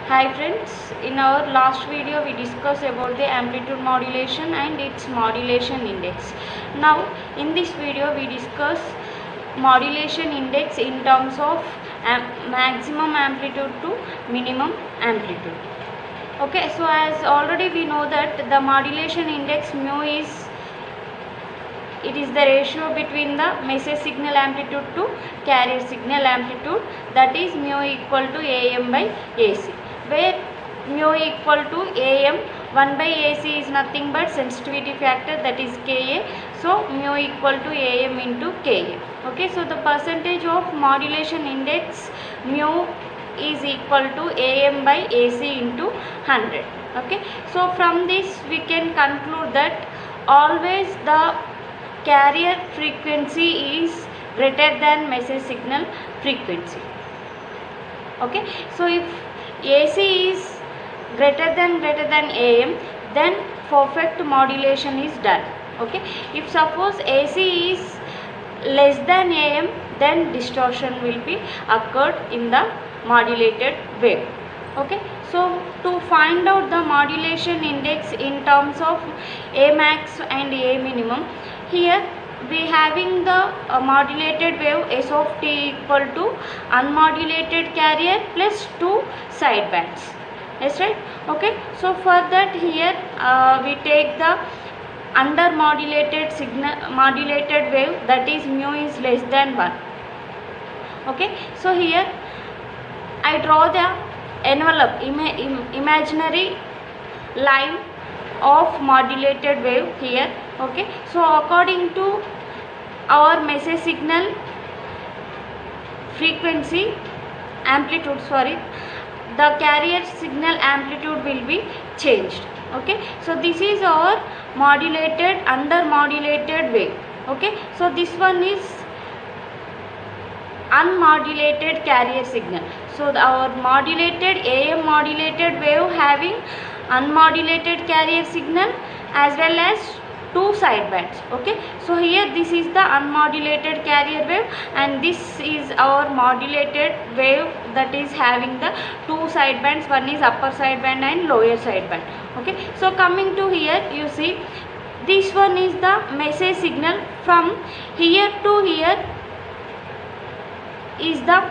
Hi friends, in our last video we discussed about the amplitude modulation and its modulation index. Now in this video we discuss modulation index in terms of maximum amplitude to minimum amplitude. Okay, so as already we know that the modulation index mu is the ratio between the message signal amplitude to carrier signal amplitude, that is mu equal to AM by AC, where mu equal to AM, 1 by AC is nothing but sensitivity factor, that is Ka, so mu equal to AM into Ka. Okay, so the percentage of modulation index mu is equal to AM by AC into 100. Okay, so from this we can conclude that always the carrier frequency is greater than message signal frequency. Okay, so if AC is greater than AM, then perfect modulation is done. Okay, if suppose AC is less than AM, then distortion will be occurred in the modulated wave. Okay, so to find out the modulation index in terms of A max and A minimum, here we having the modulated wave S of t equal to unmodulated carrier plus 2 sidebands. Yes, right? Okay, so for that here we take the under modulated wave, that is mu is less than 1. Okay, so here I draw the envelope, imaginary line of modulated wave here. Okay, so according to our message signal frequency amplitude, the carrier signal amplitude will be changed. Okay, so this is our modulated under modulated wave. Okay, so this one is unmodulated carrier signal. So our modulated AM modulated wave having unmodulated carrier signal as well as 2 sidebands. Okay, so here this is the unmodulated carrier wave and this is our modulated wave, that is having the 2 sidebands, one is upper sideband and lower sideband. Okay, so coming to here, you see this one is the message signal. From here to here is the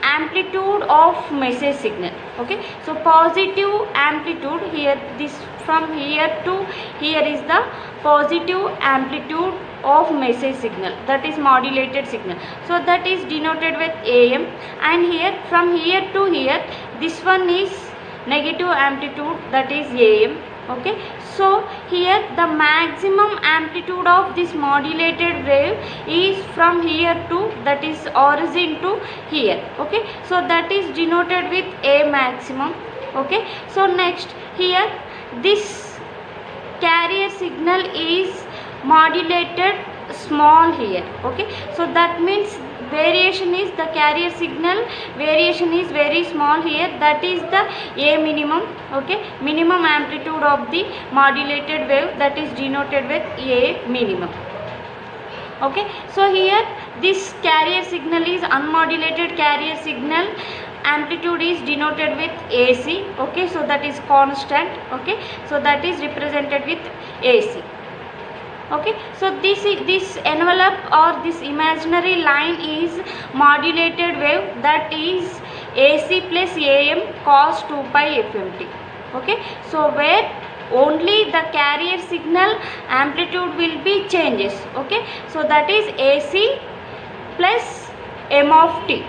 amplitude of message signal. Okay, so positive amplitude here, this from here to here is the positive amplitude of message signal, that is modulated signal, so that is denoted with AM, and here from here to here this one is negative amplitude, that is AM. Okay, so here the maximum amplitude of this modulated wave is from here to, that is origin to here. Okay, so that is denoted with A maximum. Okay, so next here this carrier signal is modulated small here. Okay, so that means variation is the carrier signal variation is very small here, that is the A minimum. Okay, minimum amplitude of the modulated wave, that is denoted with A minimum. Okay, so here this carrier signal is unmodulated carrier signal, amplitude is denoted with AC. Okay, so that is constant. Okay, so that is represented with AC. Okay, so this envelope or this imaginary line is modulated wave, that is AC plus AM cos 2 pi FMT. Okay, so where only the carrier signal amplitude will be changes. Okay, so that is AC plus M of t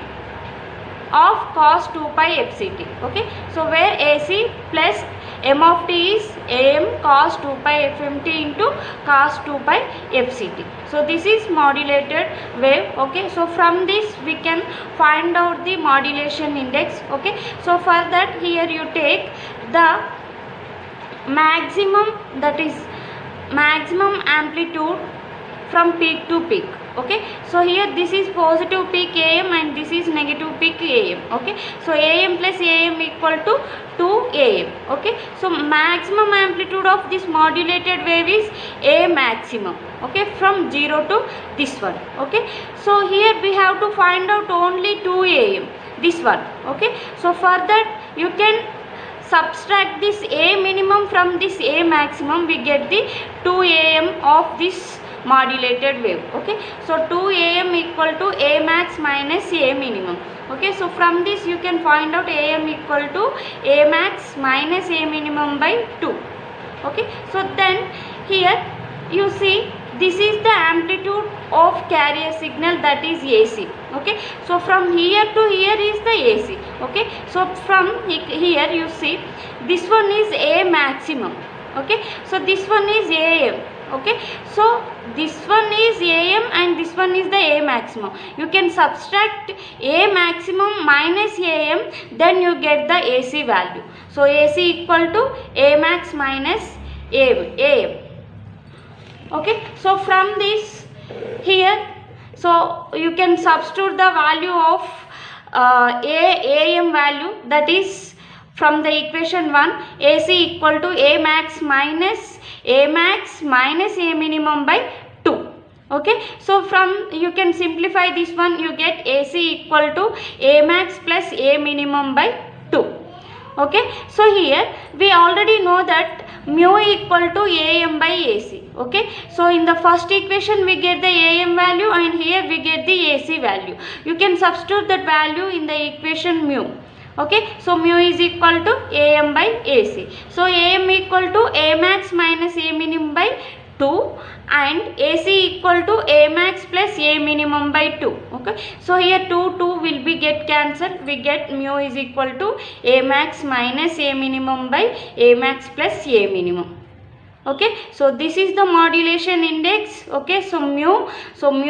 of cos 2 pi FCT. Okay, so where AC plus M of t is AM cos 2 pi FMT into cos 2 pi FCT. So this is modulated wave. Okay, so from this we can find out the modulation index. Okay, so for that here you take the maximum, that is maximum amplitude from peak to peak. Okay, so here this is positive peak AM and this is negative peak AM. Okay, so AM plus AM equal to 2 AM. Okay, so maximum amplitude of this modulated wave is A maximum. Okay, from 0 to this one. Okay, so here we have to find out only 2 AM, this one. Okay, so for that you can subtract this A minimum from this A maximum, we get the 2 AM of this modulated wave. Okay, so 2 AM equal to A max minus A minimum. Okay, so from this you can find out AM equal to A max minus A minimum by 2. Okay, so then here you see this is the amplitude of carrier signal, that is AC. Okay, so from here to here is the AC. Okay, so from here you see this one is A maximum. Okay, so this one is AM. Okay, so this one is AM and this one is the A maximum. You can subtract A maximum minus AM, then you get the AC value. So AC equal to A max minus AM. Okay, so from this here, so you can substitute the value of AM value, that is from the equation 1, AC equal to A max minus A minimum by 2. Okay, so from you can simplify this one, you get AC equal to A max plus A minimum by 2. Okay, so here we already know that mu equal to AM by AC. Okay, so in the first equation we get the AM value and here we get the AC value. You can substitute that value in the equation mu. Okay, so mu is equal to AM by AC. So AM equal to A max minus A minimum by 2 and AC equal to A max plus A minimum by 2. Okay, so here 2 will be get cancelled. We get mu is equal to A max minus A minimum by A max plus A minimum. Okay, so this is the modulation index. Okay, so mu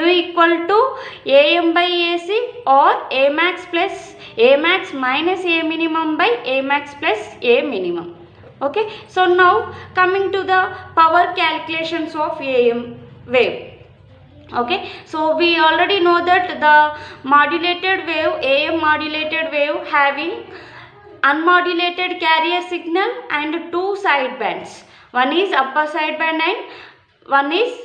equal to AM by AC or A max plus A max minus A minimum by A max plus A minimum. Okay, so now coming to the power calculations of AM wave. Okay, so we already know that the modulated wave, AM modulated wave, having unmodulated carrier signal and 2 sidebands. One is upper sideband and one is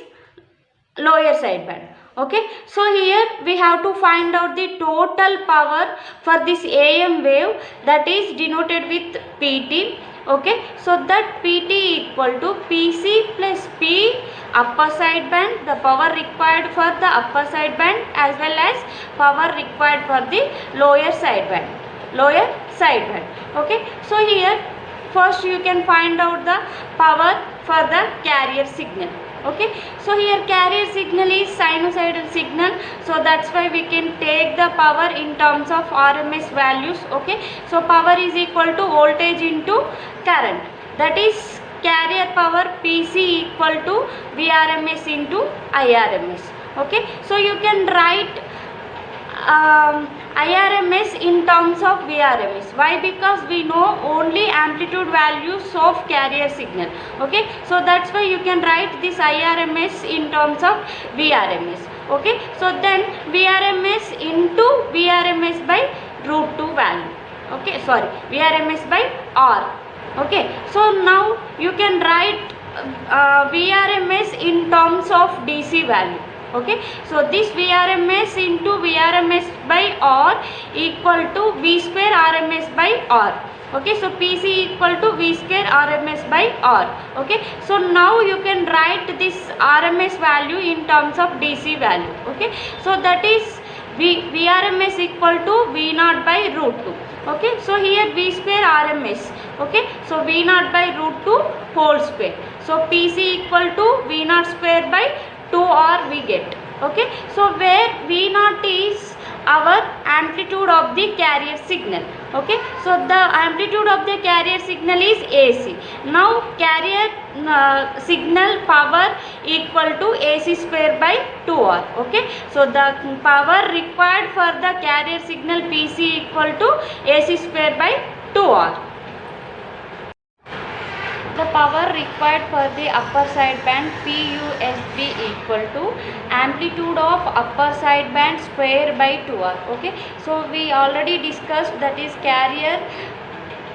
lower sideband. Okay, so here we have to find out the total power for this AM wave, that is denoted with PT. Okay, so that PT equal to PC plus P upper sideband, the power required for the upper sideband as well as power required for the lower sideband. Okay, so here first you can find out the power for the carrier signal. Okay, so here carrier signal is sinusoidal signal, so that's why we can take the power in terms of RMS values. Okay, so power is equal to voltage into current, that is carrier power PC equal to VRMS into IRMS. Okay, so you can write IRMS in terms of VRMS. Why? Because we know only amplitude values of carrier signal. Okay, so that's why you can write this IRMS in terms of VRMS. Okay, so then VRMS into VRMS by root 2 value. Okay, sorry, VRMS by R. Okay, so now you can write VRMS in terms of DC value. Okay, so this VRMS into VRMS by R equal to V square RMS by R. Okay, so PC equal to V square RMS by R. Okay, so now you can write this RMS value in terms of DC value. Okay, so that is VRMS equal to V naught by root 2. Okay, so here V square RMS. Okay, so V naught by root 2 whole square. So PC equal to V naught square by 2R we get. Okay, so where V naught is our amplitude of the carrier signal. Okay, so the amplitude of the carrier signal is AC. Now carrier signal power equal to AC square by 2R. Okay, so the power required for the carrier signal PC equal to AC square by 2R. The power required for the upper sideband PUSB equal to amplitude of upper sideband square by 2R. Okay, so we already discussed, that is carrier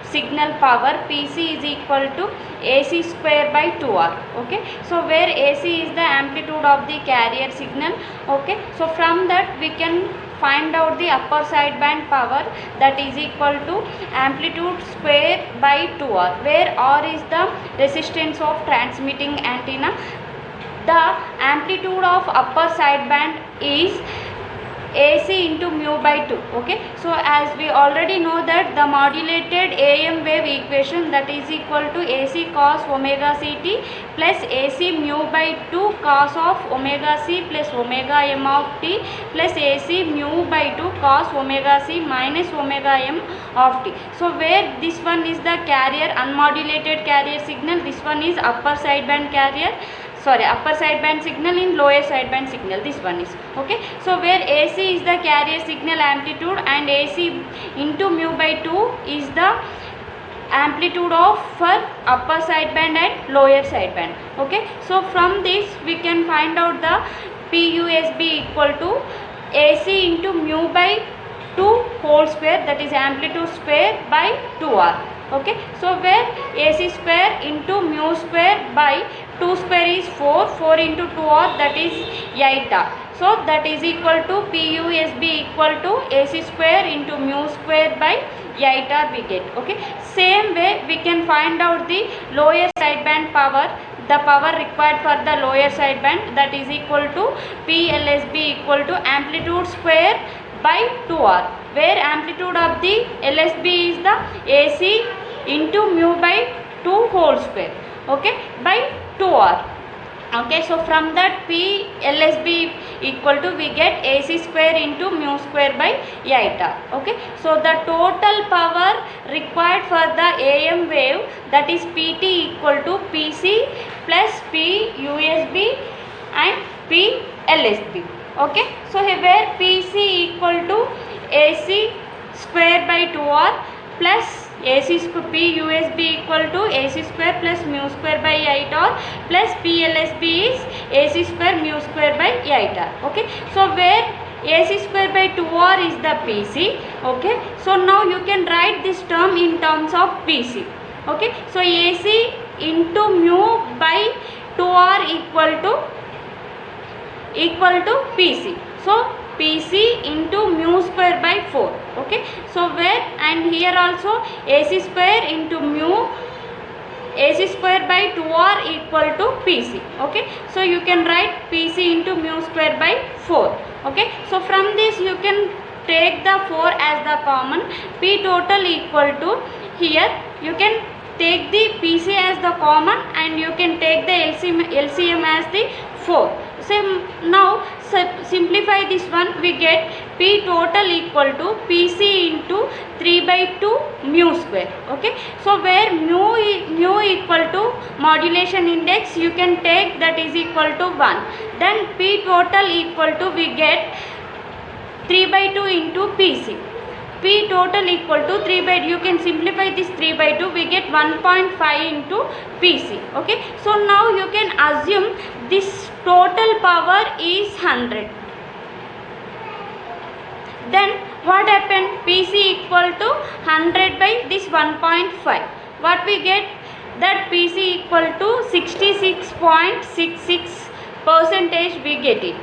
signal power PC is equal to AC square by 2R. Okay, so where AC is the amplitude of the carrier signal. Okay, so from that we can find out the upper sideband power, that is equal to amplitude square by 2R, where R is the resistance of transmitting antenna. The amplitude of upper sideband is AC into mu by 2. Okay, so as we already know that the modulated AM wave equation, that is equal to AC cos omega ct plus AC mu by 2 cos of omega c plus omega m of t plus AC mu by 2 cos omega c minus omega m of t. So where this one is the carrier, unmodulated carrier signal, this one is upper sideband carrier, upper sideband signal in lower sideband signal, this one is. Okay, so where AC is the carrier signal amplitude and AC into mu by 2 is the amplitude of for upper sideband and lower sideband. Okay, so from this we can find out the PUSB equal to AC into mu by 2 whole square, that is amplitude square by 2R. Okay, so where AC square into mu square by 2 square is 4, 4 into 2R, that is 8R. So that is equal to PUSB equal to AC square into mu square by 8R we get. Okay, same way we can find out the lower sideband power, the power required for the lower sideband, that is equal to PLSB equal to amplitude square by 2R, where amplitude of the LSB is the AC into mu by 2 whole square. Okay, by 2R. Okay, so from that PLSB equal to we get AC square into mu square by 8R. Okay, so the total power required for the AM wave, that is PT equal to PC plus PUSB and PLSB. Okay, so here where PC equal to AC square by 2R plus AC PUSB equal to AC square plus mu square by 8R plus PLSB is AC square mu square by 8R. Okay, so where AC square by 2R is the PC. Okay, so now you can write this term in terms of PC. Okay, so AC into mu by 2R equal to PC. So PC into mu square by 4. Okay, so where, and here also AC square into mu, AC square by 2R equal to PC. Okay, so you can write PC into mu square by 4. Okay, so from this you can take the 4 as the common, P total equal to, here you can take the PC as the common and you can take the LCM as the 4. So now simplify this one, we get P total equal to PC into 3 by 2 mu square. Okay, so where mu equal to modulation index, you can take that is equal to 1. Then P total equal to we get 3 by 2 into PC. P total equal to 3 by 2, you can simplify this 3 by 2, we get 1.5 into PC. Okay, so now you can assume this total power is 100. Then what happened? PC equal to 100 by this 1.5. What we get? That PC equal to 66.66% we get it.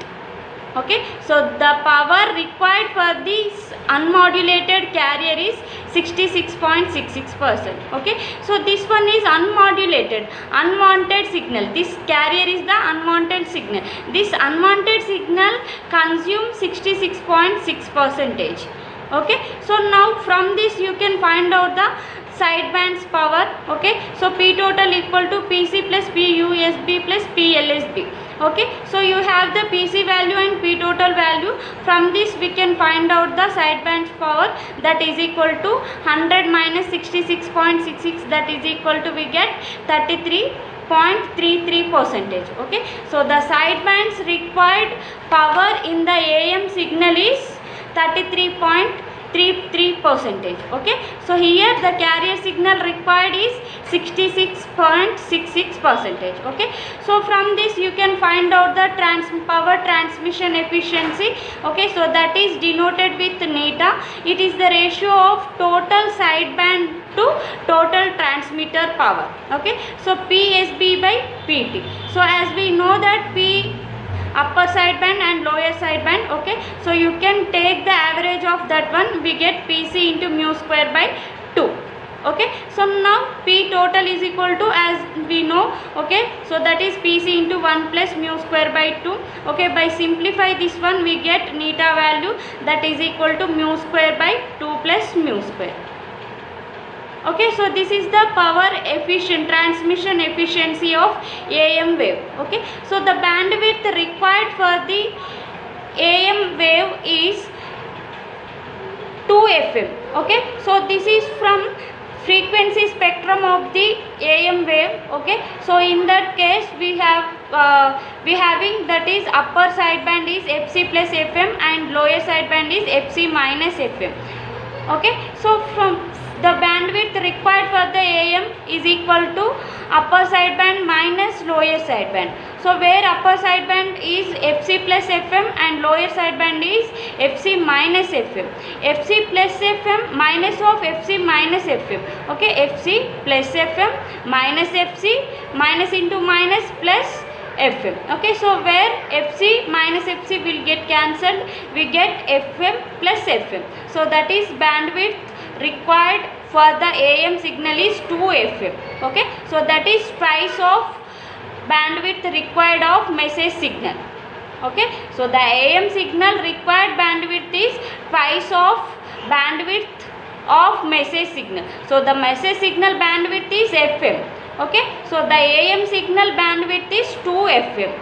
Okay, so the power required for this unmodulated carrier is 66.66%. Okay, so this one is unmodulated, unwanted signal. This carrier is the unwanted signal. This unwanted signal consumes 66.6%. Okay, so now from this you can find out the sidebands power. Okay, so P total equal to PC plus PUSB plus PLSB. Okay, so you have the PC value and P total value. From this we can find out the sidebands power, that is equal to 100 minus 66.66, that is equal to we get 33.33%. Okay, so the sidebands required power in the AM signal is 33.33%. Okay, so here the carrier signal required is 66.66%. Okay, so from this you can find out the power transmission efficiency. Okay, so that is denoted with neta. It is the ratio of total sideband to total transmitter power. Okay, so PSB by PT. So as we know that upper sideband and lower sideband. Okay, so you can take the average of that one, we get Pc into mu square by 2. Okay, so now P total is equal to, as we know, okay, so that is Pc into 1 plus mu square by 2. Okay, by simplify this one we get neta value, that is equal to mu square by 2 plus mu square. Okay, so this is the power efficient transmission efficiency of AM wave. Okay, so the bandwidth required for the AM wave is 2 FM. Okay, so this is from frequency spectrum of the AM wave. Okay, so in that case we having that is upper sideband is Fc plus Fm and lower sideband is Fc minus Fm. Okay, so from the bandwidth required for the AM is equal to upper sideband minus lower sideband. So where upper sideband is Fc plus Fm and lower sideband is Fc minus Fm. Fc plus Fm minus of Fc minus Fm. Okay, Fc plus Fm minus Fc minus into minus plus Fm. Okay, so where Fc minus Fc will get cancelled, we get Fm plus Fm. So that is bandwidth required for the AM signal is 2 FM. Okay, so that is twice of bandwidth required of message signal. Okay, so the AM signal required bandwidth is twice of bandwidth of message signal. So the message signal bandwidth is FM. Okay, so the AM signal bandwidth is 2 FM.